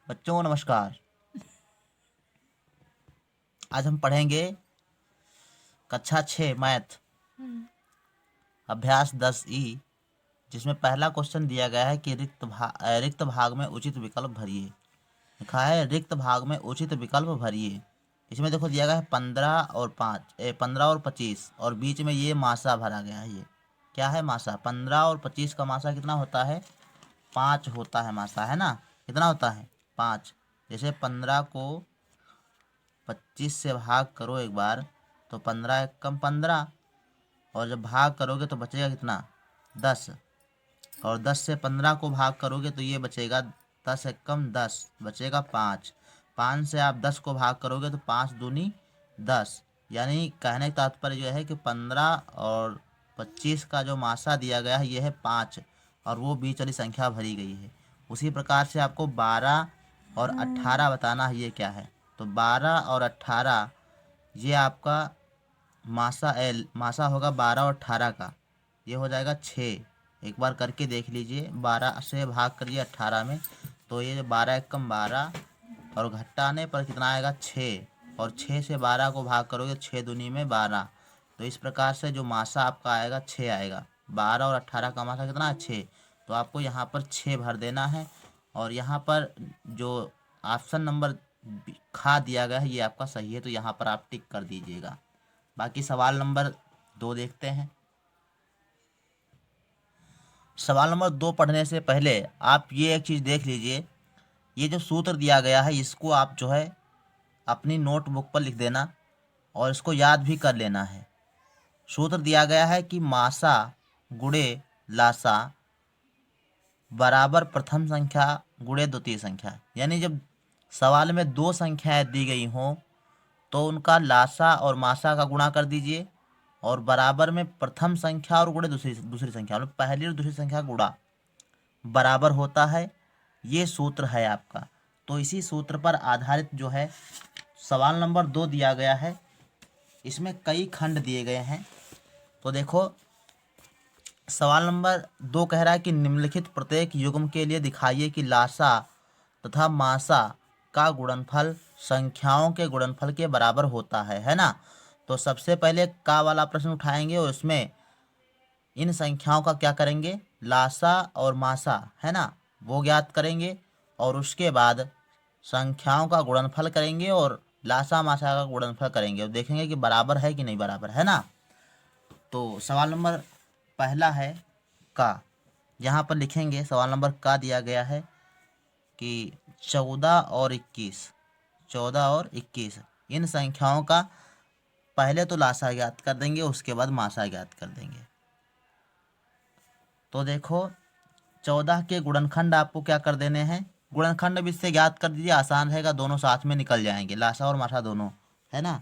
बच्चों को नमस्कार। आज हम पढ़ेंगे कक्षा 6 मैथ अभ्यास 10 ई, जिसमें पहला क्वेश्चन दिया गया है कि रिक्त भाग में उचित विकल्प भरिए। लिखा है रिक्त भाग में उचित विकल्प भरिए। इसमें देखो दिया गया है 15 और 25 और बीच में ये मासा भरा गया है। ये क्या है? मासा। 15 और 25 का मासा कितना होता है? 5 होता है मासा, है ना? कितना होता है? 5। जैसे 15 को 25 से भाग करो एक बार तो 15 एक कम 15, और जब भाग करोगे तो बचेगा कितना? 10। और 10 से 15 को भाग करोगे तो ये बचेगा 10 एक कम 10, बचेगा 5। 5 से आप 10 को भाग करोगे तो 5 दूनी 10। यानी कहने का तात्पर्य जो है कि 15 और 25 का जो मासा दिया गया है ये है 5, और वो बीच वाली संख्या भरी गई है। उसी प्रकार से आपको 12 और 18 बताना है, ये क्या है? तो 12 और 18 ये आपका मासा होगा 12 और 18 का। ये हो जाएगा 6। एक बार करके देख लीजिए, 12 से भाग करिए 18 में तो ये 12 एक कम 12, और घटाने पर कितना आएगा? 6। और 6 से 12 को भाग करोगे 6 दूनी में 12। तो इस प्रकार से जो मासा आपका आएगा 6 आएगा। 12 और 18 का मासा कितना है? 6। तो आपको यहाँ पर 6 भर देना है, और यहाँ पर जो ऑप्शन नंबर खा दिया गया है ये आपका सही है, तो यहाँ पर आप टिक कर दीजिएगा। बाकी सवाल नंबर 2 देखते हैं। सवाल नंबर 2 पढ़ने से पहले आप ये एक चीज़ देख लीजिए। ये जो सूत्र दिया गया है इसको आप जो है अपनी नोटबुक पर लिख देना, और इसको याद भी कर लेना है। सूत्र दिया गया है कि मासा गुणे लासा बराबर प्रथम संख्या गुणे द्वितीय संख्या। यानी जब सवाल में दो संख्याएं दी गई हों तो उनका लासा और मासा का गुणा कर दीजिए, और बराबर में प्रथम संख्या और गुणे दूसरी दूसरी संख्या, मतलब पहली और दूसरी संख्या गुणा बराबर होता है। ये सूत्र है आपका। तो इसी सूत्र पर आधारित जो है सवाल नंबर 2 दिया गया है। इसमें कई खंड दिए गए हैं। तो देखो, सवाल नंबर 2 कह रहा है कि निम्नलिखित प्रत्येक युग्म के लिए दिखाइए कि लासा तथा मासा का गुणनफल संख्याओं के गुणनफल के बराबर होता है ना? तो सबसे पहले का वाला प्रश्न उठाएंगे और उसमें इन संख्याओं का क्या करेंगे? लासा और मासा, है ना, वो ज्ञात करेंगे, और उसके बाद संख्याओं का गुणनफल करेंगे और लासा मासा का गुणनफल करेंगे, और देखेंगे कि बराबर है कि नहीं बराबर, है ना? तो सवाल नंबर पहला है का। यहाँ पर लिखेंगे सवाल नंबर का दिया गया है कि 14 और 21, 14 और 21 इन संख्याओं का पहले तो लासा ज्ञात कर देंगे, उसके बाद मासा ज्ञात कर देंगे। तो देखो, 14 के गुणनखंड आपको क्या कर देने हैं? गुणनखंड भी इससे ज्ञात कर दीजिए, आसान रहेगा, दोनों साथ में निकल जाएंगे, लासा और मासा दोनों, है ना?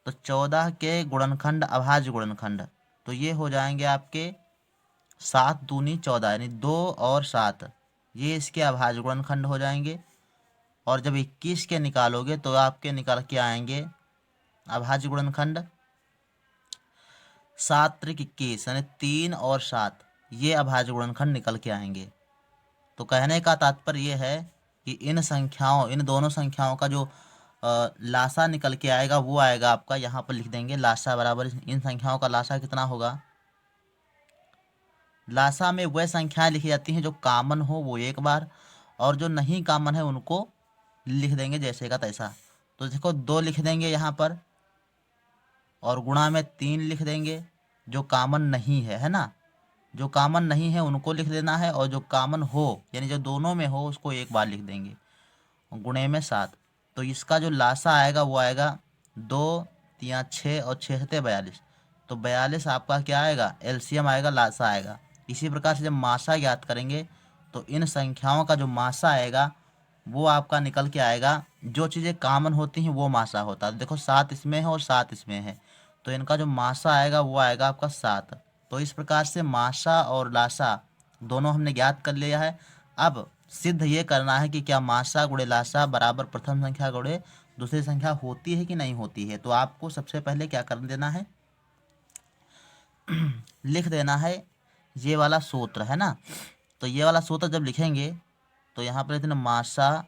तो 14 के गुणनखंड अभाज्य गुणनखंड तो ये हो जाएंगे आपके 7 दूनी 14, यानी 2 और 7, ये इसके अभाज्य गुणनखंड हो जाएंगे। और जब 21 के निकालोगे तो आपके निकल के आएंगे अभाज्य गुणनखंड 7 त्रिक 21, यानी 3 और 7, ये अभाज्य गुणनखंड निकल के आएंगे। तो कहने का तात्पर्य ये है कि इन दोनों संख्याओं का जो लासा निकल के आएगा वो आएगा आपका, यहाँ पर लिख देंगे लासा बराबर इन संख्याओं का लासा कितना होगा? लासा में वह संख्याएं लिखी जाती हैं जो कामन हो वो एक बार, और जो नहीं कामन है उनको लिख देंगे जैसे का तैसा। तो देखो 2 लिख देंगे यहाँ पर, और गुणा में 3 लिख देंगे जो कामन नहीं है ना? जो कामन नहीं है उनको लिख देना है, और जो कामन हो यानी जो दोनों में हो उसको एक बार लिख देंगे, गुणे में 7। तो इसका जो लासा आएगा वो आएगा 2 तिया 6 और 6 सते 42। तो 42 आपका क्या आएगा? एलसीएम आएगा, लासा आएगा। इसी प्रकार से जब मासा ज्ञात करेंगे तो इन संख्याओं का जो मासा आएगा वो आपका निकल के आएगा, जो चीज़ें कामन होती हैं वो मासा होता है। देखो 7 इसमें है और 7 इसमें है, तो इनका जो मासा आएगा वो आएगा आपका 7। तो इस प्रकार से मासा और लासा दोनों हमने ज्ञात कर लिया है। अब सिद्ध ये करना है कि क्या मासा गुणे लासा बराबर प्रथम संख्या गुणे दूसरी संख्या होती है कि नहीं होती है। तो आपको सबसे पहले क्या कर देना है? लिख देना है ये वाला सूत्र, है ना? तो ये वाला सूत्र जब लिखेंगे तो यहाँ पर लिख देना मासा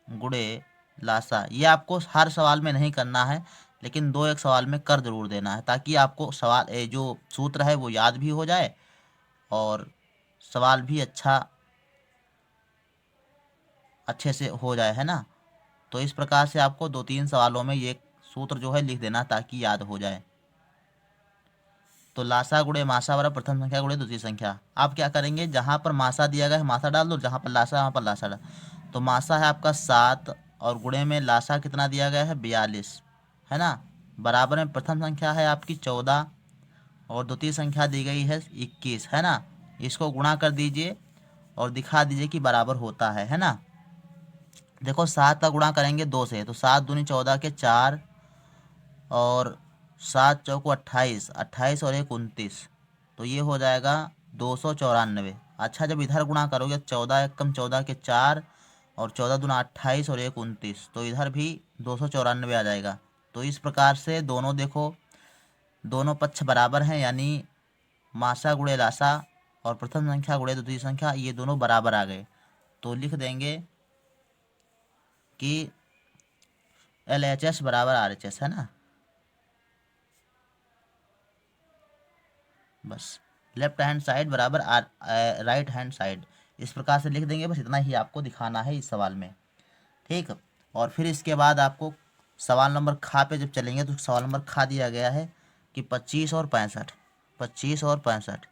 गुणे लासा। ये आपको हर सवाल में नहीं करना है, लेकिन दो एक सवाल में कर जरूर देना है, ताकि आपको सवाल जो सूत्र है वो याद भी हो जाए और सवाल भी अच्छे से हो जाए, है ना। तो इस प्रकार से आपको दो तीन सवालों में ये सूत्र जो है लिख देना ताकि याद हो जाए। तो लासा गुणे मासा बराबर प्रथम संख्या गुणे द्वितीय संख्या। आप क्या करेंगे, जहाँ पर मासा दिया गया है मासा डाल दो, जहाँ पर लासा वहाँ पर लासा डाल। तो मासा है आपका 7 और गुणे में लासा कितना दिया गया है 42, है ना। बराबर में प्रथम संख्या है आपकी 14 और द्वितीय संख्या दी गई है 21, है ना। इसको गुणा कर दीजिए और दिखा दीजिए कि बराबर होता है ना। देखो 7 का गुणा करेंगे 2 से, तो 7 दूनी 14 के 4 और 7 चौको 28, 28 और 1 29, तो ये हो जाएगा 294। अच्छा, जब इधर गुणा करोगे 14 एकम 14 के 4 और 14 दूना 28 और 1 29, तो इधर भी 294 आ जाएगा। तो इस प्रकार से दोनों देखो, दोनों पक्ष बराबर हैं, यानी मासा गुणे लासा और प्रथम संख्या गुणे द्वितीय संख्या ये दोनों बराबर आ गए। तो लिख देंगे कि LHS बराबर RHS, है ना। बस लेफ्ट हैंड साइड बराबर राइट हैंड साइड, इस प्रकार से लिख देंगे। बस इतना ही आपको दिखाना है इस सवाल में, ठीक। और फिर इसके बाद आपको सवाल नंबर खा पे जब चलेंगे तो सवाल नंबर खा दिया गया है कि 25 और 65, 25 और 65।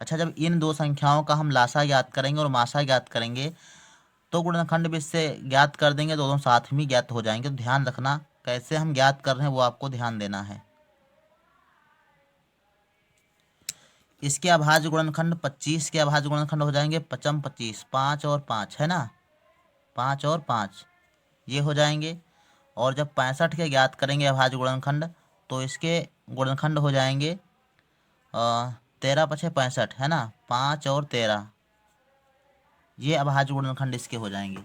अच्छा, जब इन दो संख्याओं का हम लासा ज्ञात करेंगे और मासा ज्ञात करेंगे तो गुणनखंड भी इससे ज्ञात कर देंगे, दोनों साथ में ज्ञात हो जाएंगे। तो ध्यान रखना कैसे हम ज्ञात कर रहे हैं वो आपको ध्यान देना है। इसके अभाज्य गुणनखंड 25 के अभाज्य गुणनखंड हो जाएंगे 55 25, 5 और 5, है ना, 5 और 5 ये हो जाएंगे। और जब 65 के ज्ञात करेंगे अभाज्य गुणनखंड तो इसके गुणनखंड हो जाएंगे 13 पछे 65, है ना, 5 और 13, ये अभाज्य गुणनखंड इसके हो जाएंगे।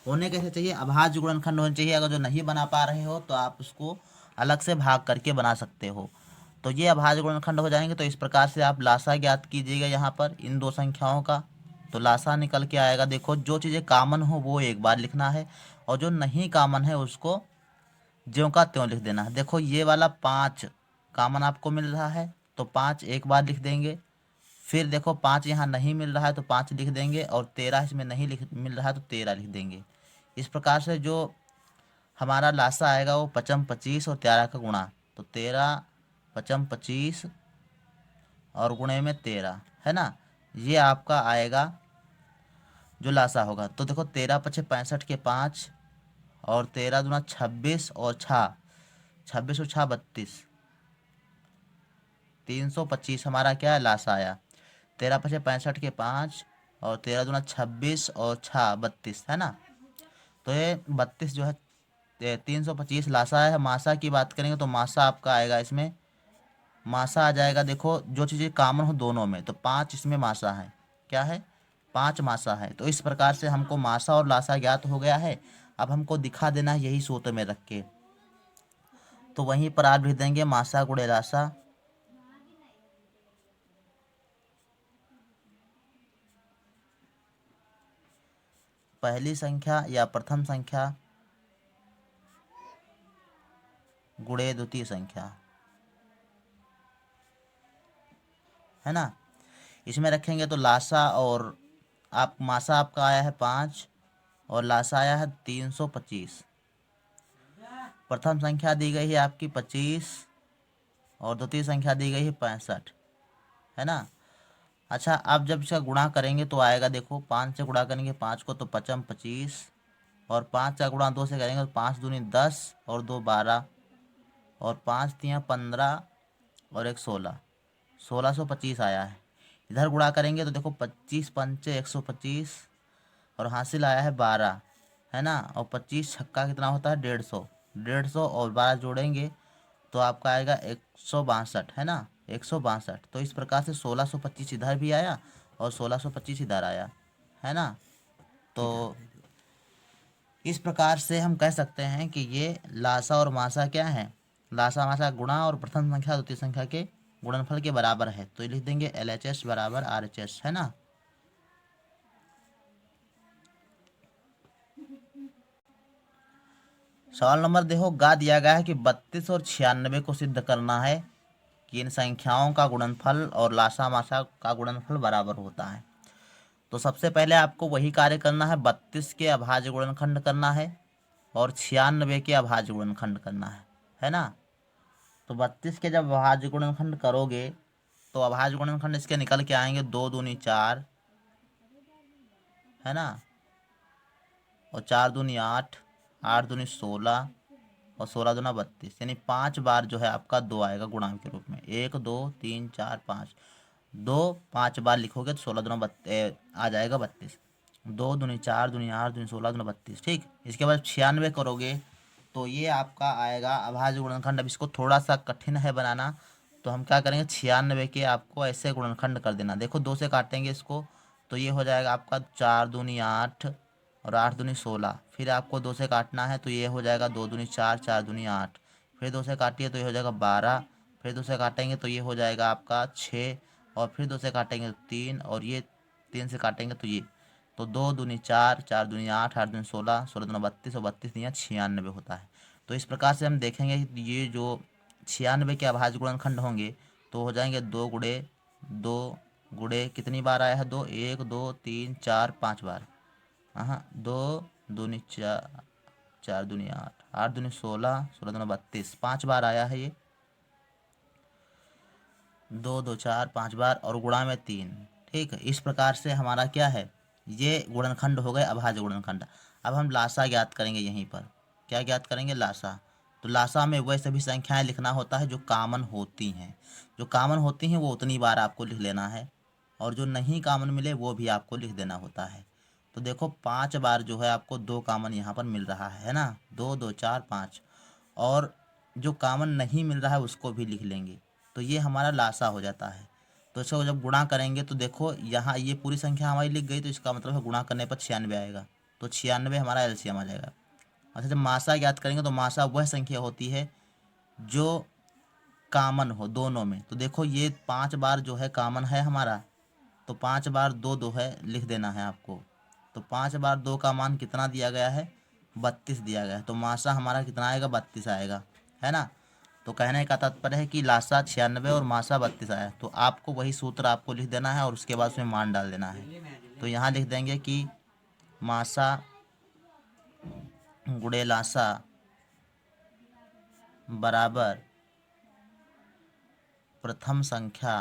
होने कैसे चाहिए, अभाज्य गुणनखंड होने चाहिए। अगर जो नहीं बना पा रहे हो तो आप उसको अलग से भाग करके बना सकते हो। तो ये अभाज्य गुणनखंड हो जाएंगे। तो इस प्रकार से आप लासा ज्ञात कीजिएगा यहाँ पर इन दो संख्याओं का, तो लासा निकल के आएगा। देखो जो चीज़ें कामन हो वो एक बार लिखना है और जो नहीं कामन है उसको ज्यों का त्यों लिख देना है। देखो ये वाला 5 कामन आपको मिल रहा है तो 5 एक बार लिख देंगे। फिर देखो 5 यहाँ नहीं मिल रहा है तो 5 लिख देंगे, और 13 इसमें नहीं मिल रहा है तो 13 लिख देंगे। इस प्रकार से जो हमारा लासा आएगा वो 55 25 और 13 का गुणा, तो 13 55 25 और गुणे में 13, है ना, ये आपका आएगा जो लासा होगा। तो देखो 13 पछे 65 के 5 और 13 दूना 26 और 26 और 6 32, 325 हमारा क्या है लासा आया। 13 पछे 65 के 5 और 13 दूना 26 और 6 32, है ना। तो ये 32 जो है 325 लासा है। मासा की बात करेंगे तो मासा आपका आएगा इसमें, मासा आ जाएगा। देखो जो चीज़ें कामन हो दोनों में, तो 5 इसमें मासा है, क्या है 5 मासा है। तो इस प्रकार से हमको मासा और लासा ज्ञात हो गया है। अब हमको दिखा देना है यही सूत्र में रख के, तो वहीं पर आप लिख देंगे मासा गुणे लासा। पहली संख्या या प्रथम संख्या गुणे द्वितीय संख्या, है ना। इसमें रखेंगे तो लासा और आप मासा आपका आया है 5 और लासा आया है 325। प्रथम संख्या दी गई है आपकी 25 और द्वितीय संख्या दी गई है 65, है ना। अच्छा, अब जब इसका गुणा करेंगे तो आएगा, देखो 5 से गुणा करेंगे 5 को तो 55 25 और 5 का गुणा 2 से करेंगे तो 5 दूनी 10 और 2 12 और 5 तियाँ 15 और 1 16, 1625 आया है। इधर गुणा करेंगे तो देखो 25 पंचे 125 और हासिल आया है 12, है ना। और 25 छक्का कितना होता है 150, 150 और 12 जोड़ेंगे तो आपका आएगा 162, है ना, 162। तो इस प्रकार से 1625 इधर भी आया और 1625 इधर आया, है ना। तो इस प्रकार से हम कह सकते हैं कि ये लासा और मासा क्या है, लासा मासा गुणा और प्रथम संख्या द्वितीय संख्या के गुणनफल के बराबर है, तो लिख देंगे LHS बराबर RHS, है ना। सवाल नंबर देखो, गा दिया गया है कि 32 और 96 को सिद्ध करना है कि इन संख्याओं का गुणनफल और लासा मासा का गुणनफल बराबर होता है। तो सबसे पहले आपको वही कार्य करना है, 32 के अभाज्य गुणनखंड करना है और 96 के अभाज्य गुणनखंड करना है ना। तो 32 के जब अभाज्य गुणनखंड करोगे तो अभाज्य गुणनखंड इसके निकल के आएंगे, 2 दूनी 4, है ना, और 4 दूनी 8, 8 दूनी 16 और 16 दूना 32, यानी 5 बार जो है आपका 2 आएगा गुणांक के रूप में। 1 2 3 4 5, 2 5 बार लिखोगे तो 16 दूना आ जाएगा 32। 2 दूनी 4 दूनी 8 दूनी 16 दूना 32, ठीक। इसके बाद 96 करोगे तो ये आपका आएगा अभाज्य गुणनखंड। अब इसको थोड़ा सा कठिन है बनाना, तो हम क्या करेंगे, 96 के आपको ऐसे गुणनखंड कर देना। देखो 2 से काटेंगे इसको तो ये हो जाएगा आपका 4 दूनी 8 और 8 दूनी 16। फिर आपको 2 से काटना है तो ये हो जाएगा 2 दूनी 4, 4 दूनी 8। फिर 2 से काटिए तो ये हो जाएगा 12। फिर 2 से काटेंगे तो ये हो जाएगा आपका 6, और फिर 2 से काटेंगे तो 3, और ये 3 से काटेंगे तो ये, तो 2 दूनी 4, 4 दूनी 8, 8 दूनी 16, 16 दूना 32 और 32 दिया 96 होता है। तो इस प्रकार से हम देखेंगे कि ये जो 96 के अभाज्य गुणनखंड होंगे तो हो जाएंगे 2 गुणे 2 गुणे कितनी बार आया है, 2, 1 2 3 4 5 बार। हाँ, 2 दूनी 4, 4 दूनी 8, 8 दूनी 16, 16 दूना 32, 5 बार आया है ये, 2 2 4 5 बार और गुणा में 3। ठीक है, इस प्रकार से हमारा क्या है, ये गुणनखंड हो गए अभाज्य गुणनखंड। अब हम लासा ज्ञात करेंगे यहीं पर। क्या ज्ञात करेंगे, लासा। तो लासा में वह सभी संख्याएं लिखना होता है जो कामन होती हैं। जो कामन होती हैं वो उतनी बार आपको लिख लेना है, और जो नहीं कामन मिले वो भी आपको लिख देना होता है। तो देखो 5 बार जो है आपको 2 कामन यहाँ पर मिल रहा है ना, 2 2 4 5, और जो कामन नहीं मिल रहा है उसको भी लिख लेंगे, तो ये हमारा लासा हो जाता है। तो इसको जब गुणा करेंगे तो देखो यहाँ ये पूरी संख्या हमारी लिख गई, तो इसका मतलब है गुणा करने पर 96 आएगा, तो 96 हमारा एलसीएम आ जाएगा। अच्छा, जब मासा ज्ञात करेंगे तो मासा वह संख्या होती है जो कामन हो दोनों में। तो देखो ये 5 बार जो है कामन है हमारा, तो 5 बार 2 2 है, लिख देना है आपको। तो 5 बार 2 का मान कितना दिया गया है, 32 दिया गया है, तो मासा हमारा कितना आएगा, 32 आएगा, है ना। तो कहने का तात्पर्य है कि लासा 96 और मासा 32 आया, तो आपको वही सूत्र आपको लिख देना है और उसके बाद उसमें मान डाल देना है। तो यहाँ लिख देंगे कि मासा गुणे लासा बराबर प्रथम संख्या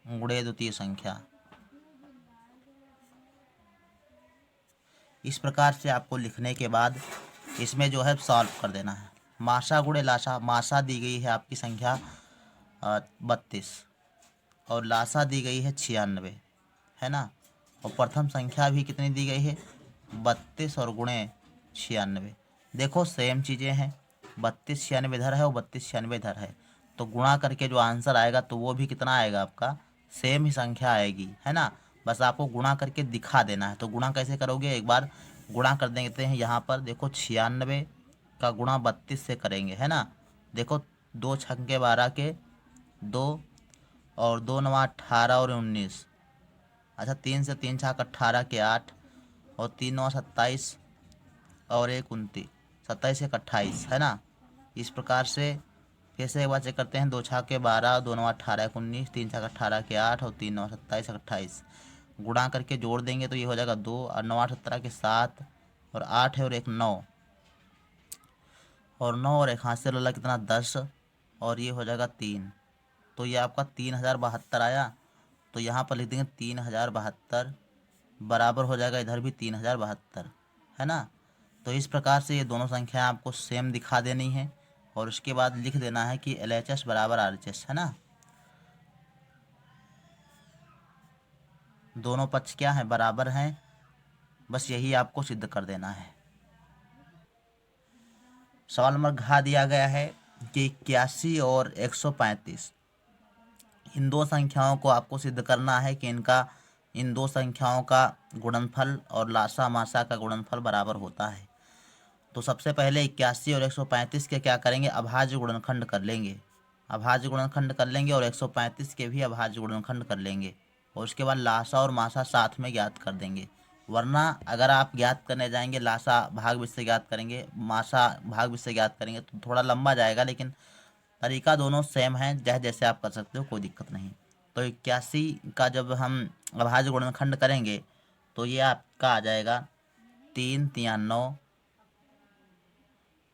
गुणे द्वितीय संख्या। इस प्रकार से आपको लिखने के बाद इसमें जो है सॉल्व कर देना है। मासा गुणे लासा, मासा दी गई है आपकी संख्या 32 और लासा दी गई है 96, है ना, और प्रथम संख्या भी कितनी दी गई है, 32 और गुणे 96। देखो सेम चीज़ें हैं, 32 96 इधर है और 32 96 इधर है, तो गुणा करके जो आंसर आएगा तो वो भी कितना आएगा आपका, सेम ही संख्या आएगी, है ना। बस आपको गुणा करके दिखा देना है। तो गुणा कैसे करोगे, एक बार गुणा कर देते हैं। यहाँ पर देखो 96 का गुणा 32 से करेंगे, है ना। देखो 2 छक्के 12 के 2, और 2 9 18 और 19। अच्छा, 3 से 3 छक 18 के 8, और 3 9 27 और 1 29, 27 1 28, है ना। इस प्रकार से फिर से एक बार चेक करते हैं, 2 छक के 12, 2 9 18 1 19, 3 छक 18 के 8 और 3 9 27 1 28। गुणा करके जोड़ देंगे तो ये हो जाएगा 2 और 9 8 17 के 7 और 8 है और 1 9, और 9 और एक हाथ से लला कितना 10, और ये हो जाएगा 3। तो ये आपका 3072 आया। तो यहाँ पर लिख देंगे 3072 बराबर हो जाएगा इधर भी 3072, है ना। तो इस प्रकार से ये दोनों संख्याएं आपको सेम दिखा देनी है, और उसके बाद लिख देना है कि LHS बराबर RHS, है ना। दोनों पक्ष क्या हैं, बराबर हैं, बस यही आपको सिद्ध कर देना है। सवाल नंबर घ दिया गया है कि 81 और 135, इन दो संख्याओं को आपको सिद्ध करना है कि इन दो संख्याओं का गुणनफल और लासा मासा का गुणनफल बराबर होता है। तो सबसे पहले 81 और 135 के क्या करेंगे, अभाज्य गुणनखंड कर लेंगे। अभाज्य गुणनखंड कर लेंगे और 135 के भी अभाज्य गुणनखंड कर लेंगे और उसके बाद लासा और मासा साथ में ज्ञात कर देंगे। वरना अगर आप ज्ञात करने जाएंगे, लासा भाग विध से ज्ञात करेंगे, मासा भाग विध से ज्ञात करेंगे तो थोड़ा लंबा जाएगा, लेकिन तरीका दोनों सेम है, जैसे जैसे आप कर सकते हो, कोई दिक्कत नहीं। तो 81 का जब हम अभाज्य गुणनखंड करेंगे तो ये आपका आ जाएगा 3 तिया 9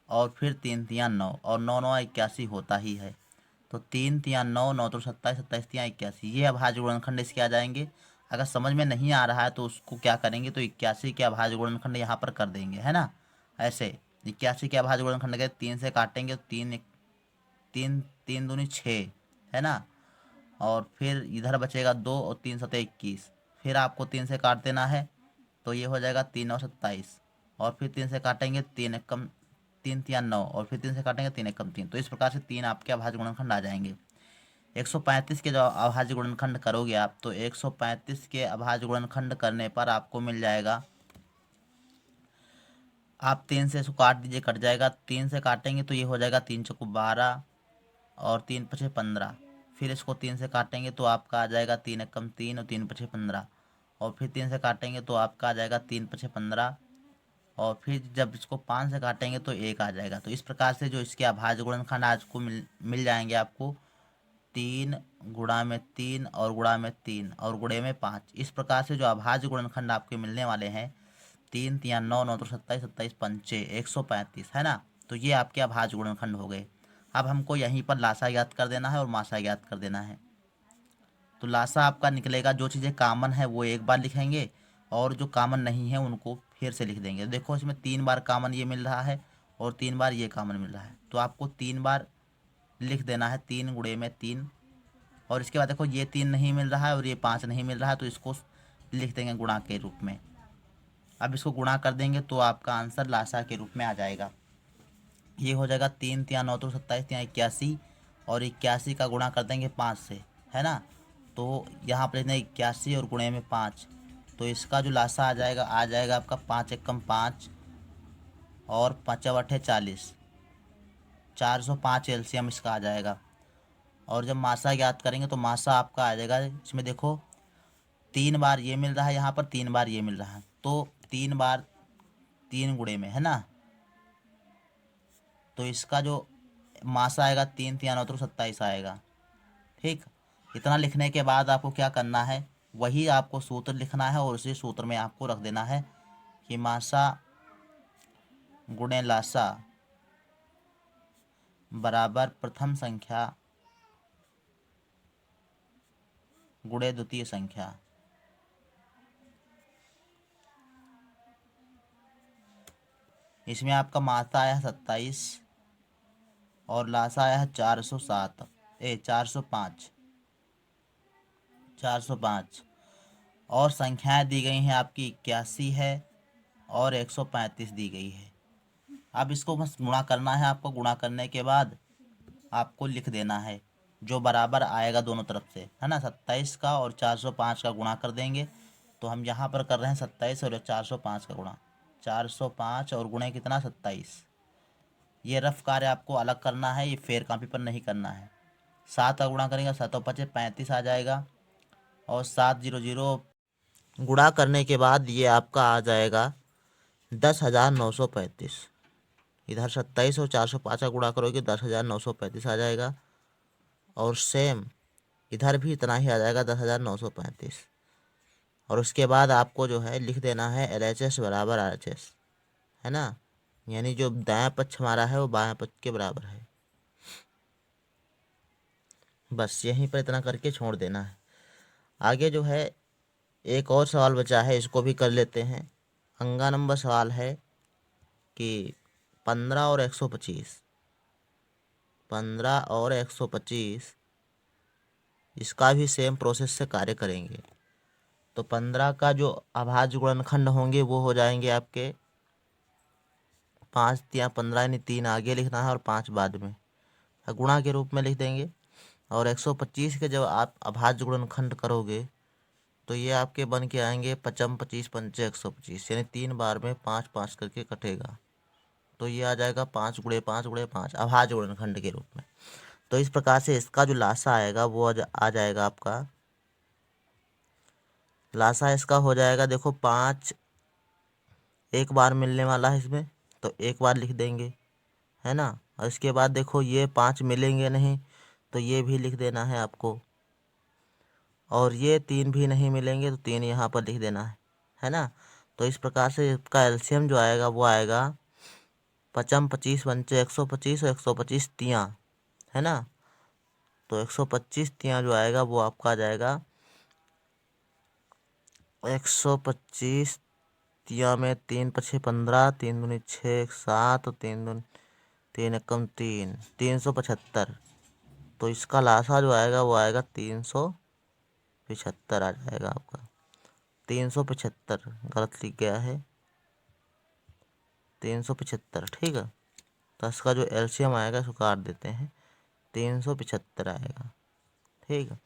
और फिर 3 तिया 9 और 9 9 81 होता ही है। तो 3 तिया 9 9 तो 27, 27 तिया 81, ये अभाज्य गुणनखंड इसके आ जाएंगे। अगर समझ में नहीं आ रहा है तो उसको क्या करेंगे, तो 81 के अभाज्य गुणनखंड यहाँ पर कर देंगे, है ना। ऐसे 81 के अभाज्य गुणनखंड के 3 से काटेंगे तो 3 3 3 दूनी 6, है ना। और फिर इधर बचेगा 2 और 3 सतह 21। फिर आपको 3 से काट देना है तो ये हो जाएगा 3 और 27, और फिर 3 से काटेंगे 3 एक कम 3 तिया 9 और फिर 3 से काटेंगे 3 एक कम 3। तो इस प्रकार से 3 आपके अभाज्य गुणनखंड आ जाएंगे। 135 के जो अभाज्य गुणनखंड करोगे आप, तो 135 के अभाज्य गुणनखंड करने पर आपको मिल जाएगा, आप 3 से इसको काट दीजिए, कट जाएगा। 3 से काटेंगे तो ये हो जाएगा 3 चौको 12 और 3 पछे 15। फिर इसको 3 से काटेंगे तो आपका आ जाएगा 3 एक कम 3 और 3 पछे 15, और फिर 3 से काटेंगे तो आपका आ जाएगा 3 पछे 15, और फिर जब इसको 5 से काटेंगे तो 1 आ जाएगा। तो इस प्रकार से जो इसके अभाज्य गुणनखंड आज को मिल जाएंगे आपको, 3 गुणा में 3 और गुणा में 3 और गुणे में 5। इस प्रकार से जो अभाज्य गुणनखंड आपके मिलने वाले हैं, 3 तिया 9 9 तो 27, 27 पंचे 135, है ना। तो ये आपके अभाज्य गुणनखंड हो गए। अब हमको यहीं पर लासा ज्ञात कर देना है और मासा ज्ञात कर देना है। तो लासा आपका निकलेगा, जो चीज़ें कामन है वो एक बार लिखेंगे और जो कामन नहीं है उनको फिर से लिख देंगे। देखो इसमें 3 बार कामन ये मिल रहा है और 3 बार ये कामन मिल रहा है, तो आपको 3 बार लिख देना है, 3 गुणे में 3। और इसके बाद देखो ये 3 नहीं मिल रहा है और ये 5 नहीं मिल रहा है, तो इसको लिख देंगे गुणा के रूप में। अब इसको गुणा कर देंगे तो आपका आंसर लासा के रूप में आ जाएगा। ये हो जाएगा 3 तिया 9 तो 27 तिया 81, और 81 का गुणा कर देंगे 5 से, है ना। तो यहाँ पर लिखना 81 और गुणे में 5, तो इसका जो लासा आ जाएगा आपका 5 एक कम 5 और 5 अठे 40, 405 एलसीएम इसका आ जाएगा। और जब मासा ज्ञात करेंगे तो मासा आपका आ जाएगा, इसमें देखो 3 बार ये मिल रहा है, यहाँ पर 3 बार ये मिल रहा है, तो 3 बार 3 गुणे में, है ना। तो इसका जो मासा आएगा 3 तिया 9 तो 27 आएगा। ठीक, इतना लिखने के बाद आपको क्या करना है, वही आपको सूत्र लिखना है और उसी सूत्र में आपको रख देना है कि मासा गुणे लासा बराबर प्रथम संख्या गुणे द्वितीय संख्या। इसमें आपका मासा आया है 27 और लासा आया है 407, 405, 405, और संख्याएं दी गई हैं आपकी 81 है और 135 दी गई है। अब इसको बस गुणा करना है आपको। गुणा करने के बाद आपको लिख देना है जो बराबर आएगा दोनों तरफ से, है ना। 27 का और 405 का गुणा कर देंगे, तो हम यहाँ पर कर रहे हैं 27 और 405 का गुणा, 405 और गुणे कितना 27। ये रफ कार्य आपको अलग करना है, ये फेर कापी पर नहीं करना है। 7 का गुणा करेंगे 7 और 5 35 आ जाएगा, और 700 गुणा करने के बाद ये आपका आ जाएगा 10,935। इधर 27 और 405 का गुणा करोगे 10,935 आ जाएगा, और सेम इधर भी इतना ही आ जाएगा 10,935। और उसके बाद आपको जो है लिख देना है LHS बराबर RHS, है ना। यानी जो दायां पक्ष हमारा है वो बायां पक्ष के बराबर है। बस यहीं पर इतना करके छोड़ देना है। आगे जो है एक और सवाल बचा है, इसको भी कर लेते हैं। अंगा नंबर सवाल है कि 15 और 125, 15 और 125 इसका भी सेम प्रोसेस से कार्य करेंगे। तो 15 का जो अभाज्य गुणनखंड होंगे वो हो जाएंगे आपके 5 या 15, यानी 3 आगे लिखना है और 5 बाद में, गुणा के रूप में लिख देंगे। और 125 के जब आप अभाज्य गुणनखंड करोगे तो ये आपके बन के आएंगे 55 25 पंचे 125, यानी 3 बार में 5 5 करके कटेगा। तो ये आ जाएगा 5 गुणे 5 गुणे 5 अभाज्य गुणनखंड के रूप में। तो इस प्रकार से इसका जो लासा आएगा वो आ जाएगा आपका, लासा इसका हो जाएगा देखो 5 एक बार मिलने वाला है इसमें, तो एक बार लिख देंगे, है ना। और इसके बाद देखो ये 5 मिलेंगे नहीं, तो ये भी लिख देना है आपको, और ये 3 भी नहीं मिलेंगे तो 3 यहाँ पर लिख देना है ना। तो इस प्रकार से इसका एलसीएम जो आएगा वो आएगा 55 25 पंचे 125 और 125 तियाँ, है ना। तो 125 तियाँ जो आएगा वो आपका आ जाएगा 125 तियाँ में 3 पछे 15, 3 दूनी 6 7, 3 दूनी 3 एकम 3, 375। तो इसका लासा जो आएगा वो आएगा 375 आ जाएगा आपका, 375 गलत लिख गया है, 375, ठीक है। तो इसका जो एलसीएम आएगा इसको काट देते हैं, 375 आएगा, ठीक है।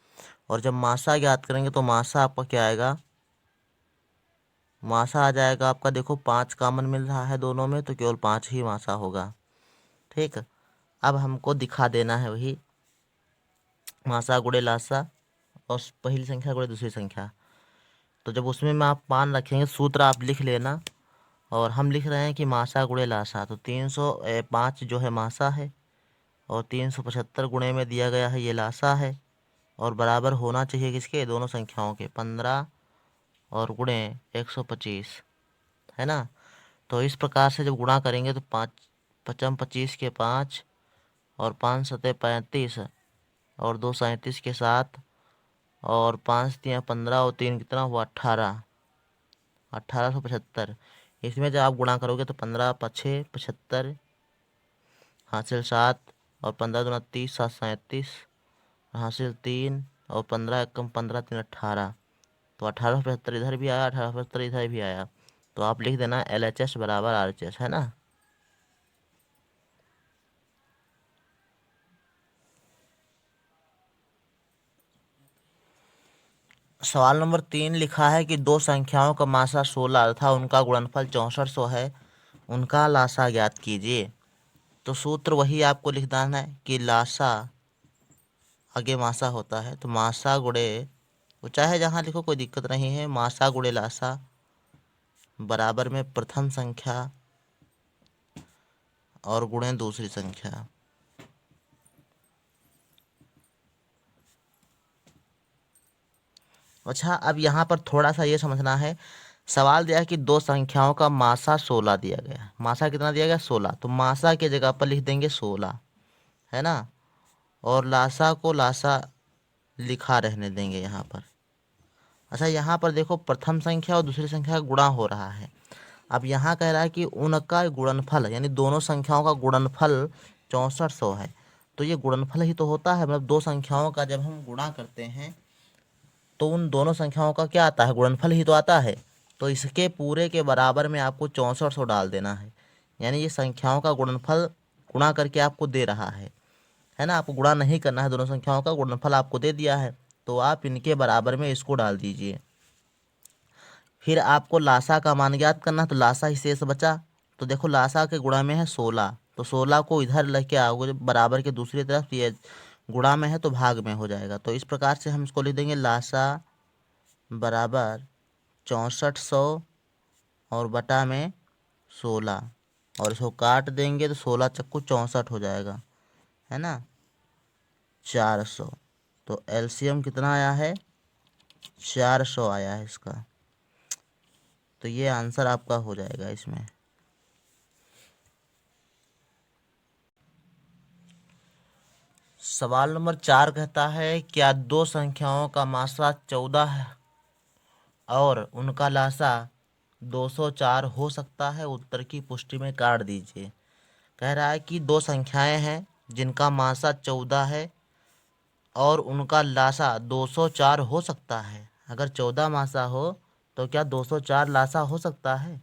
और जब मासा ज्ञात करेंगे तो मासा आपका क्या आएगा, मासा आ जाएगा आपका, देखो 5 कॉमन मिल रहा है दोनों में, तो केवल 5 ही मासा होगा, ठीक है। अब हमको दिखा देना है वही मासा गुणे लासा और पहली संख्या गुणे दूसरी संख्या। तो जब उसमें में आप मान रखेंगे, सूत्र आप लिख लेना, और हम लिख रहे हैं कि मासा गुणे लासा, तो 305 जो है मासा है, और 375 गुणे में दिया गया है ये लासा है, और बराबर होना चाहिए किसके, दोनों संख्याओं के, 15 और गुणे 125, है ना। तो इस प्रकार से जब गुणा करेंगे तो 5 पचम 25 के 5 और 5 सतह 35 और 2 37 के 7 और 5 तियाँ 15 और 3 कितना हुआ 18, 1875। इसमें जब आप गुणा करोगे तो 15 पछे 75 हासिल 7 और 15 दूना 30 7 37 हासिल 3 और 15 एकम 15 3 18। तो 1875 इधर भी आया, 1875 इधर भी आया। तो आप लिख देना LHS बराबर RHS, है ना। सवाल नंबर 3 लिखा है कि दो संख्याओं का मासा 16 तथा उनका गुणनफल 6400 है, उनका लासा ज्ञात कीजिए। तो सूत्र वही आपको लिख देना है कि लासा आगे मासा होता है, तो मासा गुणे, वो चाहे जहाँ लिखो कोई दिक्कत नहीं है, मासा गुणे लासा बराबर में प्रथम संख्या और गुणे दूसरी संख्या। अच्छा, अब यहाँ पर थोड़ा सा ये समझना है, सवाल दिया है कि दो संख्याओं का मासा 16 दिया गया, मासा कितना दिया गया 16, तो मासा के जगह पर लिख देंगे 16, है ना। और लासा को लासा लिखा रहने देंगे यहाँ पर। अच्छा, यहाँ पर देखो प्रथम संख्या और दूसरी संख्या का गुणा हो रहा है। अब यहाँ कह रहा है कि उनका गुणनफल, यानी दोनों संख्याओं का गुणनफल 6400 है। तो ये गुणनफल ही तो होता है, मतलब दो संख्याओं का जब हम गुणा करते हैं तो उन दोनों संख्याओं का क्या आता है, गुणनफल ही तो आता है। तो इसके पूरे के बराबर में आपको 6400 डाल देना है, यानी ये संख्याओं का गुणनफल गुणा करके आपको दे रहा है ना। आपको गुणा नहीं करना है, दोनों संख्याओं का गुणनफल आपको दे दिया है, तो आप इनके बराबर में इसको डाल दीजिए। फिर आपको लासा का मान ज्ञात करना, तो लासा ही शेष बचा। तो देखो लासा के गुणा में है 16, तो 16 को इधर लेके आओगे बराबर के दूसरी तरफ, ये गुणा में है तो भाग में हो जाएगा। तो इस प्रकार से हम इसको लिख देंगे लासा बराबर 6400 और बटा में 16, और इसको काट देंगे तो 16 चक्कू 64 हो जाएगा, है ना, 400। तो एलसीएम कितना आया है, 400 आया है इसका। तो ये आंसर आपका हो जाएगा इसमें। सवाल नंबर 4 कहता है क्या दो संख्याओं का मासा 14 है और उनका लासा 204 हो सकता है, उत्तर की पुष्टि में काट दीजिए। कह रहा है कि दो संख्याएं हैं जिनका मासा 14 है और उनका लासा 204 हो सकता है। अगर 14 मासा हो तो क्या 204 लासा हो सकता है।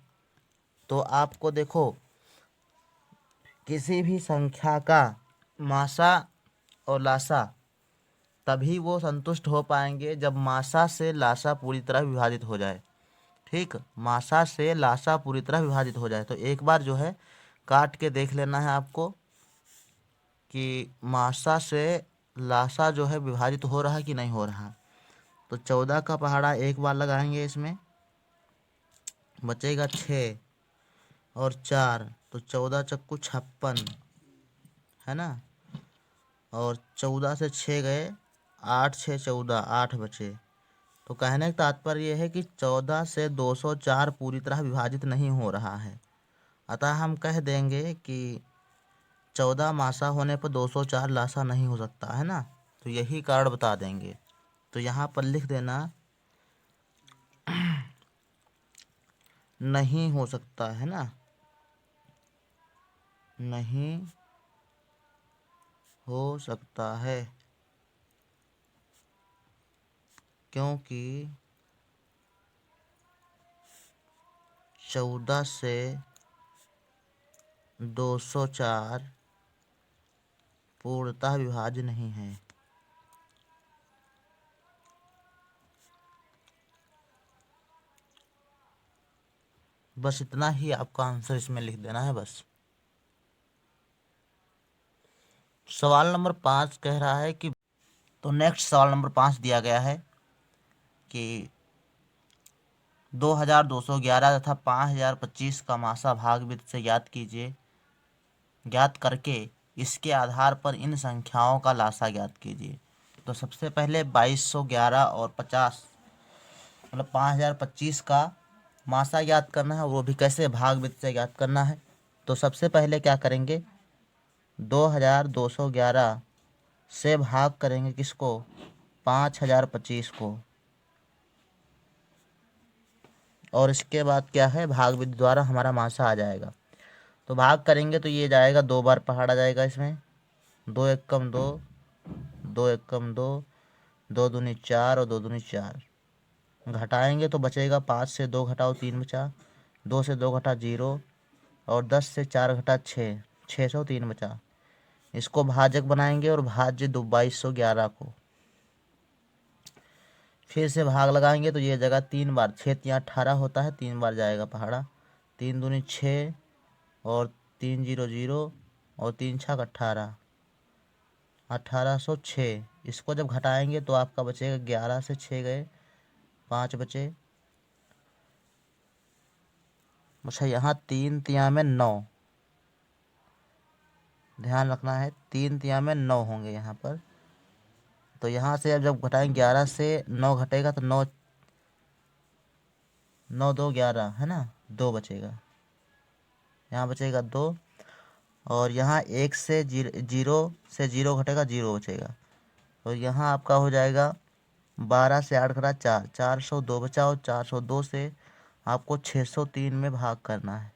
तो आपको देखो किसी भी संख्या का मासा और लासा तभी वो संतुष्ट हो पाएंगे जब मासा से लासा पूरी तरह विभाजित हो जाए। ठीक, मासा से लासा पूरी तरह विभाजित हो जाए। तो एक बार जो है काट के देख लेना है आपको। कि मासा से लासा जो है विभाजित हो रहा है कि नहीं हो रहा। तो 14 का पहाड़ा एक बार लगाएंगे, इसमें बचेगा 6 और 4, तो 14 चक्कू 56 है ना। और 14 से 6 गए, 8 6 14, 8 बचे। तो कहने का तात्पर्य यह है कि 14 से 204 पूरी तरह विभाजित नहीं हो रहा है। अतः हम कह देंगे कि 14 मासा होने पर 204 लासा नहीं हो सकता है ना। तो यही कारण बता देंगे। तो यहाँ पर लिख देना नहीं हो सकता है ना, नहीं हो सकता है, क्योंकि 14 से 204 पूर्णतः विभाज्य नहीं है। बस इतना ही आपका आंसर इसमें लिख देना है बस। सवाल नंबर 5 कह रहा है कि, तो नेक्स्ट सवाल नंबर 5 दिया गया है कि 2211 तथा 5025 का मासा भागविद से ज्ञात कीजिए। ज्ञात करके इसके आधार पर इन संख्याओं का लासा ज्ञात कीजिए। तो सबसे पहले 2211 और 50 मतलब 5025 का मासा ज्ञात करना है, वो भी कैसे, भागविद से ज्ञात करना है। तो सबसे पहले क्या करेंगे, 2211 से भाग करेंगे किसको, 5025 को। और इसके बाद क्या है, भाग विधि द्वारा हमारा मासा आ जाएगा। तो भाग करेंगे तो ये जाएगा, 2 बार पहाड़ आ जाएगा इसमें, 2 एकम 2, 2 एकम 2, 2 दूनी 4 और 2 दूनी 4। घटाएंगे तो बचेगा, 5 से 2 घटाओ 3 बचा, 2 से 2 घटा 0, और 10 से 4 घटा 6, 603 बचा। इसको भाजक बनाएंगे और भाज्य 2211 को फिर से भाग लगाएंगे तो ये जगह 3 बार, 6 तियाँ 18 होता है, 3 बार जाएगा पहाड़ा, 3 दूनी 6 और 3 0 0 और 3 छक 18, 1806। इसको जब घटाएंगे तो आपका बचेगा, 11 से 6 गए, 5 बचे। अच्छा, यहाँ 3 तिया में 9, ध्यान रखना है, 3 तिया में 9 होंगे यहाँ पर। तो यहाँ से अब जब घटाएंगे, 11 से 9 घटेगा तो 9 9 2 11 है ना, 2 बचेगा, यहाँ बचेगा 2। और यहाँ 1 से 0 से 0 घटेगा, 0 बचेगा। तो यहाँ आपका हो जाएगा, 12 से 8 घटा 4, 402 बचा, और 402 से आपको 603 में भाग करना है।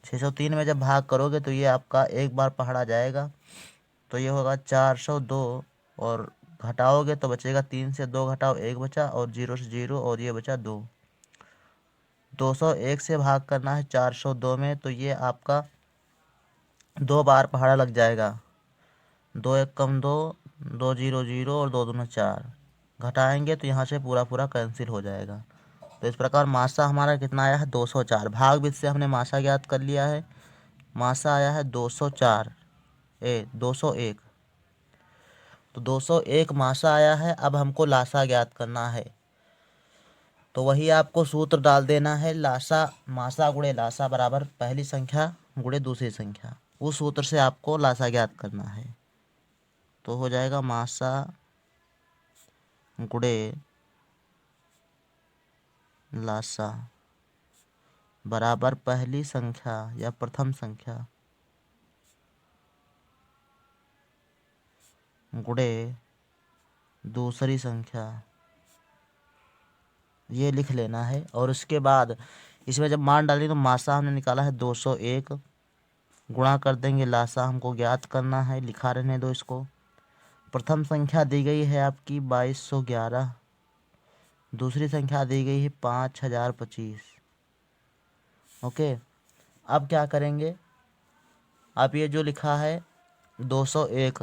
603 में जब भाग करोगे तो ये आपका एक बार पहाड़ा जाएगा, तो ये होगा 402, और घटाओगे तो बचेगा, 3 से 2 घटाओ 1 बचा, और 0 से 0, और ये बचा 2। 201 से भाग करना है 402 में, तो ये आपका 2 बार पहाड़ा लग जाएगा, 2 एकम 2, 2 0 0 और 2 दूना 4। घटाएंगे तो यहाँ से पूरा पूरा कैंसिल हो जाएगा। तो इस प्रकार मासा हमारा कितना आया है, 204। भाग विधि से हमने मासा ज्ञात कर लिया है, मासा आया है 204, 201। तो 201 मासा आया है। अब हमको लासा ज्ञात करना है, तो वही आपको सूत्र डाल देना है, लासा मासा गुणे लासा बराबर पहली संख्या गुणे दूसरी संख्या। उस सूत्र से आपको लासा ज्ञात करना है। तो हो जाएगा मासा गुणे लासा बराबर पहली संख्या या प्रथम संख्या गुणे दूसरी संख्या, ये लिख लेना है। और उसके बाद इसमें जब मान डालेंगे तो मासा हमने निकाला है 201, गुणा कर देंगे, लासा हमको ज्ञात करना है, लिखा रहने दो इसको। प्रथम संख्या दी गई है आपकी 2211, दूसरी संख्या दी गई है 5025। ओके, अब क्या करेंगे, अब ये जो लिखा है 201,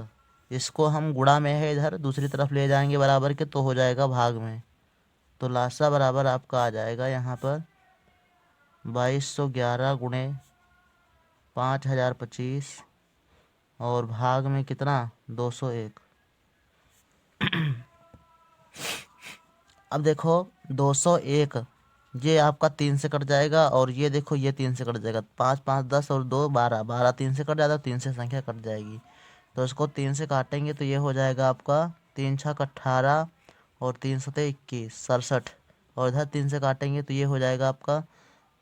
इसको हम गुणा में है इधर दूसरी तरफ ले जाएंगे बराबर के, तो हो जाएगा भाग में। तो लासा बराबर आपका आ जाएगा यहाँ पर 2211 गुणे 5025 और भाग में कितना 201। अब देखो 201 ये आपका 3 से कट जाएगा, और ये देखो ये 3 से कट जाएगा। 5 5 10 और 2 12, 12 3 से कट जाता, 3 से संख्या कट जाएगी। तो इसको 3 से काटेंगे तो ये हो जाएगा आपका 3 छक 18 और 3 सते 21 67। और इधर 3 से काटेंगे तो ये हो जाएगा आपका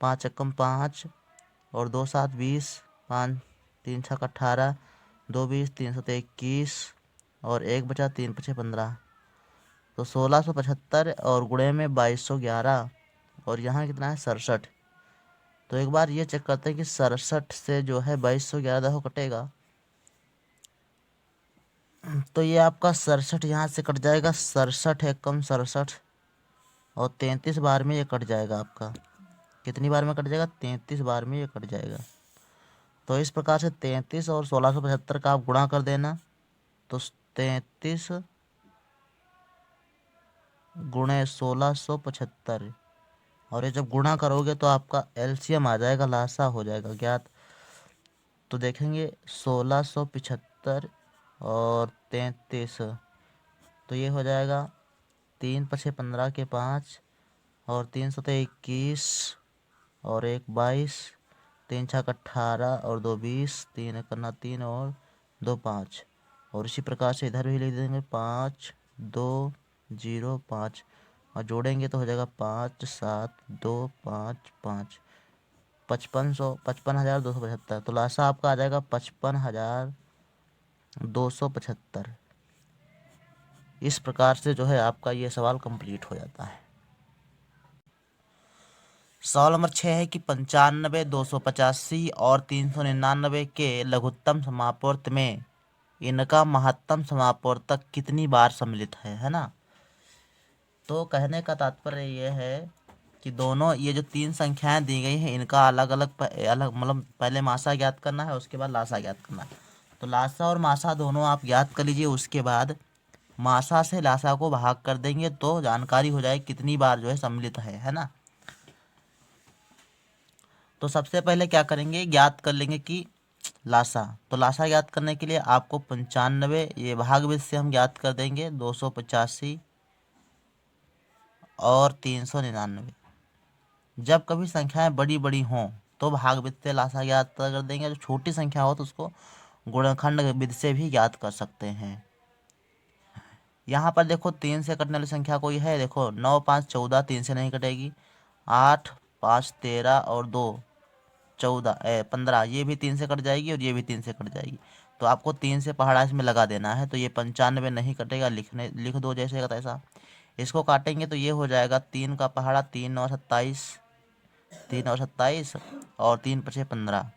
5 एकम 5 और 2 7 20, 5 3 छक 18, 2 20, 3 सते 21 और एक बचा 3 पछे 15। तो 1675 और गुणे में 2211 और यहाँ कितना है 67। तो एक बार ये चेक करते हैं कि 67 से जो है 2211 देखो कटेगा, तो ये आपका 67 यहाँ से कट जाएगा। 67 एकम 67 और 33 बार में ये कट जाएगा आपका। कितनी बार में कट जाएगा? 33 बार में ये कट जाएगा। तो इस प्रकार से 33 और 1675 का आप गुणा कर देना। तो 33 गुणे 1675, और ये जब गुणा करोगे तो आपका एलसीएम आ जाएगा, लासा हो जाएगा ज्ञात। तो देखेंगे 1675 और 33, तो ये हो जाएगा 3 पछे 15 के 5 और 3 सते 21 और 1 22, 3 छक 18 और 2 20, 3 करना 3 और 2 5। और इसी प्रकार से इधर भी लिख देंगे 5 2 0 5 और जोड़ेंगे तो हो जाएगा 5 7 2 5 5, 55,275। तो लासा आपका आ जाएगा 55,275। इस प्रकार से जो है आपका ये सवाल कंप्लीट हो जाता है। सवाल नंबर 6 है कि 95, 285 और 399 के लघुत्तम समापवर्त में इनका महत्तम समापवर्तक कितनी बार सम्मिलित है ना। तो कहने का तात्पर्य ये है कि दोनों ये जो तीन संख्याएं दी गई हैं इनका अलग अलग मतलब पहले मासा ज्ञात करना है, उसके बाद लासा ज्ञात करना है। तो लासा और मासा दोनों आप ज्ञात कर लीजिए, उसके बाद मासा से लासा को भाग कर देंगे तो जानकारी हो जाए कितनी बार जो है सम्मिलित है ना। तो सबसे पहले क्या करेंगे, ज्ञात कर लेंगे कि लासा। तो लासा ज्ञात करने के लिए आपको 95 ये भाग विधि से हम ज्ञात कर देंगे, 285 और 399। जब कभी संख्याएं बड़ी बड़ी हों तो भाग विधि से लासा ज्ञात कर देंगे, जो छोटी संख्या हो तो उसको गुणनखंड विधि से भी ज्ञात कर सकते हैं। यहाँ पर देखो 3 से कटने वाली संख्या कोई है, देखो 9 5 14, 3 से नहीं कटेगी। 8 5 13 और 2 14 15, ये भी 3 से कट जाएगी और ये भी 3 से कट जाएगी। तो आपको 3 से पहाड़ा इसमें लगा देना है, तो ये 95 नहीं कटेगा, लिख दो जैसे का तैसा। इसको काटेंगे तो ये हो जाएगा 3 का पहाड़ा 3 9 27, 3 और 27 और 3 पछे 15।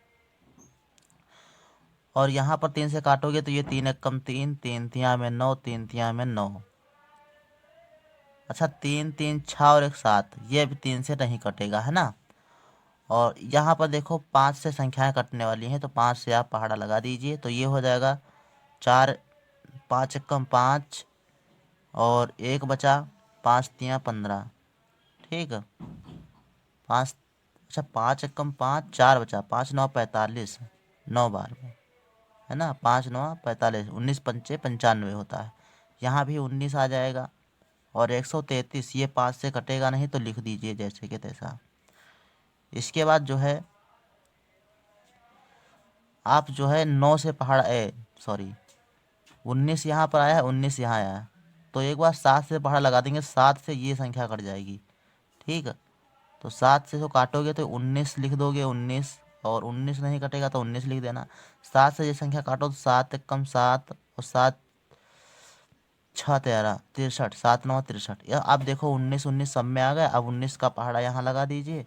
और यहाँ पर 3 से काटोगे तो ये 3 एक कम 3, 3 तिया में 9, 3 तिया में 9। अच्छा 3 3 6 और 1 7, ये भी 3 से नहीं कटेगा है ना। और यहाँ पर देखो 5 से संख्याएं कटने वाली हैं, तो 5 से आप पहाड़ा लगा दीजिए, तो ये हो जाएगा 4 5 एक कम 5 और एक बचा 5 तिया 15। ठीक है 5, अच्छा 5 एक कम 5, 4 बचा, 5 9 45, 9 बार में है ना। 5 9 45, 19 पंचे 95 होता है। यहाँ भी 19 आ जाएगा। और 133 ये 5 से कटेगा नहीं, तो लिख दीजिए जैसे कि तैसा। इसके बाद जो है आप जो है 9 से पहाड़ा सॉरी 19 यहाँ पर आया है, 19 यहाँ आया है, तो एक बार 7 से पहाड़ा लगा देंगे, 7 से ये संख्या कट जाएगी। ठीक है तो 7 से तो काटोगे तो 19 लिख दोगे 19, और 19 नहीं कटेगा तो 19 लिख देना। 7 से ये संख्या काटो तो 7 एक कम 7 और 7 6 13 63, 7 9 63। यह आप देखो 19 19 सब में आ गए। अब 19 का पहाड़ा यहाँ लगा दीजिए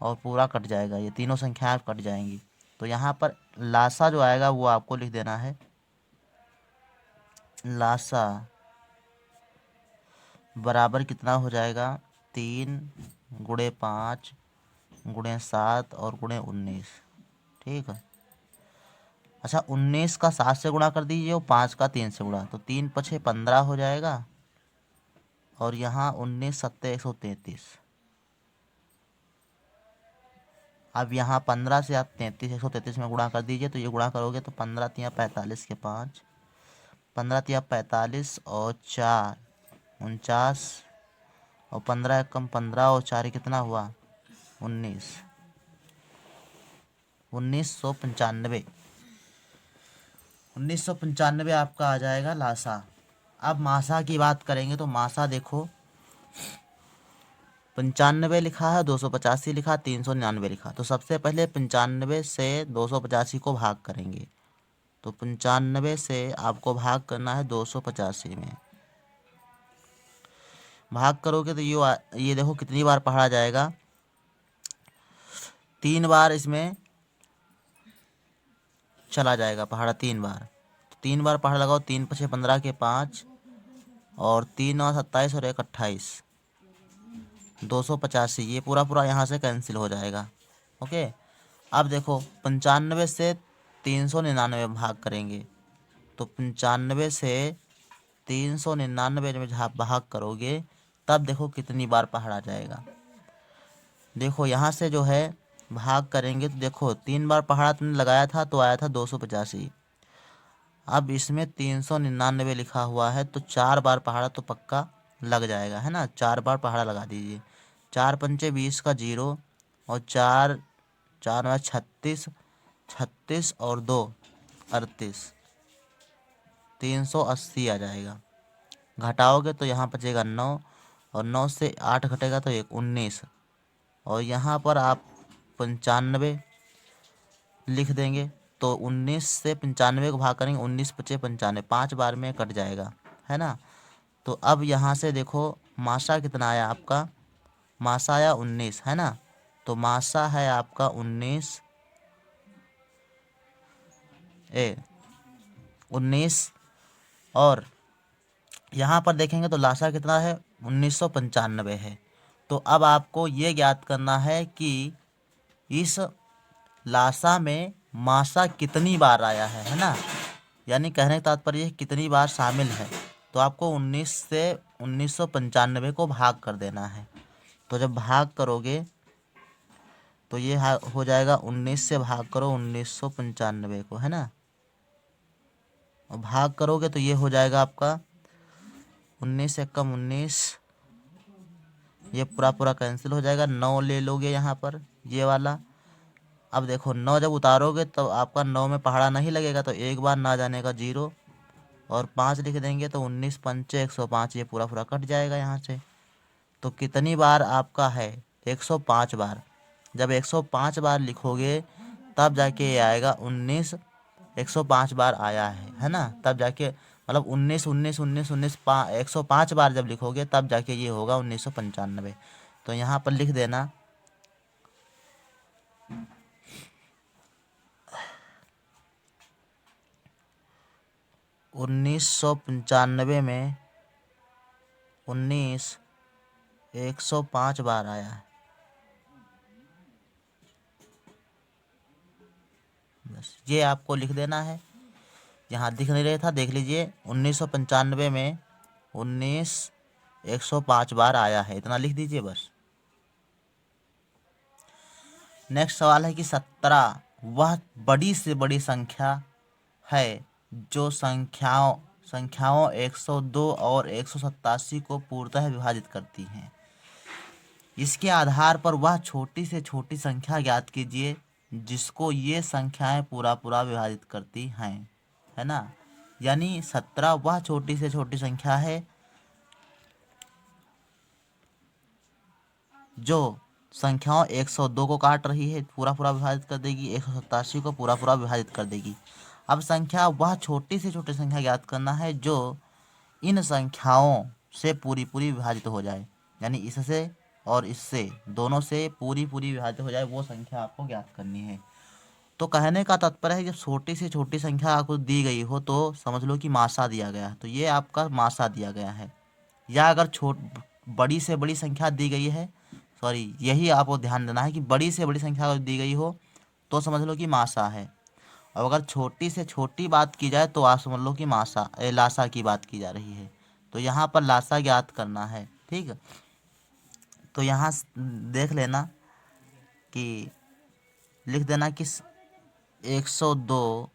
और पूरा कट जाएगा, ये तीनों संख्याएं कट जाएंगी। तो यहाँ पर लासा जो आएगा वो आपको लिख देना है। लासा बराबर कितना हो जाएगा, 3 गुणे 5 गुणे 7 और गुणे 19। ठीक है अच्छा 19 का 7 से गुणा कर दीजिए और 5 का 3 से गुणा, तो 3 पछे 15 हो जाएगा। और यहाँ 19 सत्ते 133। अब यहाँ 15 से आप 133 में गुणा कर दीजिए, तो ये गुणा करोगे तो 15 तिया 45 के 5, 15 तिया 45 और 4 49, और 15 एकम 15 और 4 कितना हुआ 19, 1995। 1995 आपका आ जाएगा लासा। अब मासा की बात करेंगे तो मासा देखो 95 लिखा है, 285 लिखा, 399 लिखा। तो सबसे पहले 95 से 285 को भाग करेंगे। तो 95 से आपको भाग करना है 285 में। भाग करोगे तो ये देखो कितनी बार पढ़ा जाएगा, 3 बार इसमें चला जाएगा पहाड़ा, 3 बार। तो 3 बार पहाड़ा लगाओ, 3 पछे 15 के 5, और 3 और 27 और 1 28, 285। ये पूरा पूरा यहाँ से कैंसिल हो जाएगा। ओके। अब देखो 95 से 399 भाग करेंगे। तो 95 से 399 में जहाँ भाग करोगे तब देखो कितनी बार पहाड़ा जाएगा। देखो यहाँ से जो है भाग करेंगे तो देखो 3 बार पहाड़ा तुमने लगाया था तो आया था 285। अब इसमें 399 लिखा हुआ है तो 4 बार पहाड़ा तो पक्का लग जाएगा, है ना। 4 बार पहाड़ा लगा दीजिए। 4 पंचे 20 का 0, और 4 4 में 36, 36 और 2 38, 380 आ जाएगा। घटाओगे तो यहाँ बचेगा 9, और 9 से 8 घटेगा तो 19, और यहाँ पर आप 95 लिख देंगे। तो 19 से 95 को भाग करेंगे, 19 पचे 95, 5 बार में कट जाएगा, है ना। तो अब यहाँ से देखो मासा कितना आया आपका, मासा आया 19, है ना। तो मासा है आपका 19, और यहाँ पर देखेंगे तो लासा कितना है 1995 है। तो अब आपको ये ज्ञात करना है कि इस लासा में मासा कितनी बार आया है ना। यानी कहने का तात्पर्य कितनी बार शामिल है। तो आपको 19 से 1995 को भाग कर देना है। तो जब भाग करोगे तो ये हो जाएगा 19 से भाग करो 1995 को, है ना। और भाग करोगे तो ये हो जाएगा आपका 19 से कम 19, ये पूरा पूरा कैंसिल हो जाएगा। 9 ले लोगे यहाँ पर ये वाला। अब देखो 9 जब उतारोगे तो आपका 9 में पहाड़ा नहीं लगेगा, तो एक बार ना जाने का 0, और 5 लिख देंगे तो 19 पंचे 105, ये पूरा पूरा कट जाएगा यहाँ से। तो कितनी बार आपका है 105 बार। जब 105 बार लिखोगे तब जाके ये आएगा 19, 105 बार आया है ना। तब जाके मतलब 19 19 19 19 105 बार जब लिखोगे तब जाके ये होगा 1995। तो यहाँ पर लिख देना 1995 में 19 105 बार आया है। बस ये आपको लिख देना है। यहाँ दिख नहीं रहा था, देख लीजिए 1995 में 19 105 बार आया है, इतना लिख दीजिए बस। नेक्स्ट सवाल है कि 17 वह बड़ी से बड़ी संख्या है जो संख्याओं 102 और 187 को पूर्णतः विभाजित करती हैं। इसके आधार पर वह छोटी से छोटी संख्या ज्ञात कीजिए जिसको ये संख्याएं पूरा पूरा विभाजित करती हैं, है ना। यानी 17 वह छोटी से छोटी संख्या है जो संख्याओं 102 को काट रही है, पूरा पूरा विभाजित कर देगी, 187 को पूरा पूरा विभाजित कर देगी। अब संख्या वह छोटी से छोटी संख्या ज्ञात करना है जो इन संख्याओं से पूरी पूरी विभाजित हो जाए। यानी इससे और इससे दोनों से पूरी पूरी विभाजित हो जाए, वो संख्या आपको ज्ञात करनी है। तो कहने का तात्पर्य है जब छोटी से छोटी संख्या आपको दी गई हो तो समझ लो कि मासा दिया गया है, तो ये आपका मासा दिया गया है। या अगर बड़ी से बड़ी संख्या दी गई है, सॉरी यही आपको ध्यान देना है कि बड़ी से बड़ी संख्या अगर दी गई हो तो समझ लो कि मासा है। और अगर छोटी से छोटी बात की जाए तो आप समझ लो कि लासा की बात की जा रही है। तो यहाँ पर लासा ज्ञात करना है, ठीक है। तो यहाँ देख लेना कि लिख देना कि 102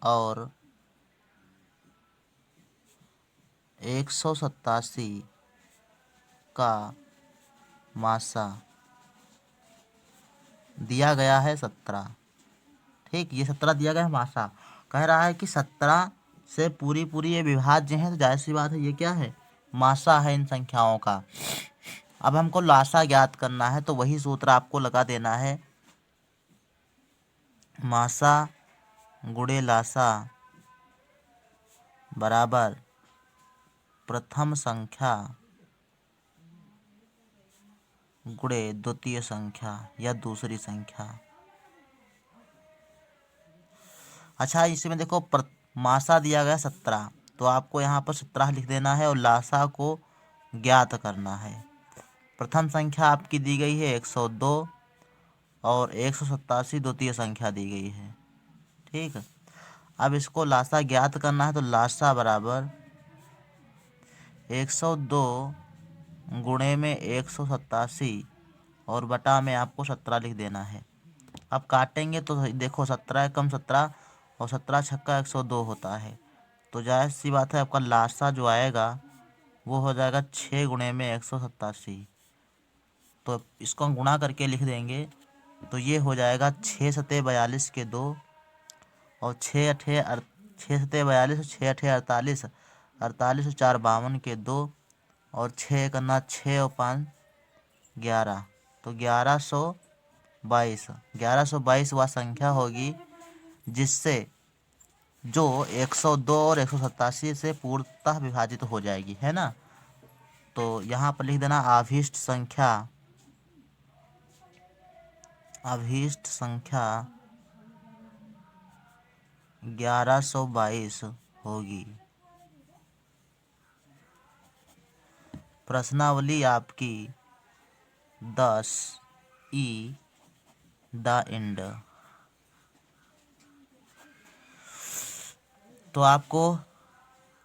और 187 का मासा दिया गया है 17। ठीक, ये 17 दिया गया है मासा। कह रहा है कि 17 से पूरी पूरी ये विभाज्य हैं, तो जाहिर सी बात है ये क्या है, मासा है इन संख्याओं का। अब हमको लासा ज्ञात करना है, तो वही सूत्र आपको लगा देना है, मासा गुणे लासा बराबर प्रथम संख्या गुणे द्वितीय संख्या या दूसरी संख्या। अच्छा, इसमें देखो मासा दिया गया 17, तो आपको यहाँ पर 17 लिख देना है और लासा को ज्ञात करना है। प्रथम संख्या आपकी दी गई है 102 और 187 द्वितीय संख्या दी गई है। ठीक, अब इसको लासा ज्ञात करना है, तो लासा बराबर 102 गुणे में 187 और बटा में आपको 17 लिख देना है। अब काटेंगे तो देखो 17 कम 17 और 17 छक्का 102 होता है, तो जाहिर सी बात है आपका लासा जो आएगा वो हो जाएगा 6 गुणे में 187। तो इसको हम गुणा करके लिख देंगे, तो ये हो जाएगा 6 सते 42 के 2 और 6 सते 42, 6 अठे 48, 48 और 4 52 के 2 और 6 करना 6 और 5 11, तो 1122 वह संख्या होगी जिससे जो 102 और 187 से पूर्णतः विभाजित हो जाएगी, है ना। तो यहाँ पर लिख देना अभीष्ट संख्या 1122 होगी। प्रश्नावली आपकी 10 ई द एंड। तो आपको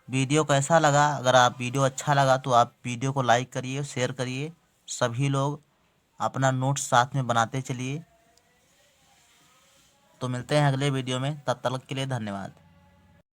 वीडियो कैसा लगा? अगर आप वीडियो अच्छा लगा तो आप वीडियो को लाइक करिए, शेयर करिए, सभी लोग अपना नोट्स साथ में बनाते चलिए। तो मिलते हैं अगले वीडियो में, तब तक के लिए धन्यवाद।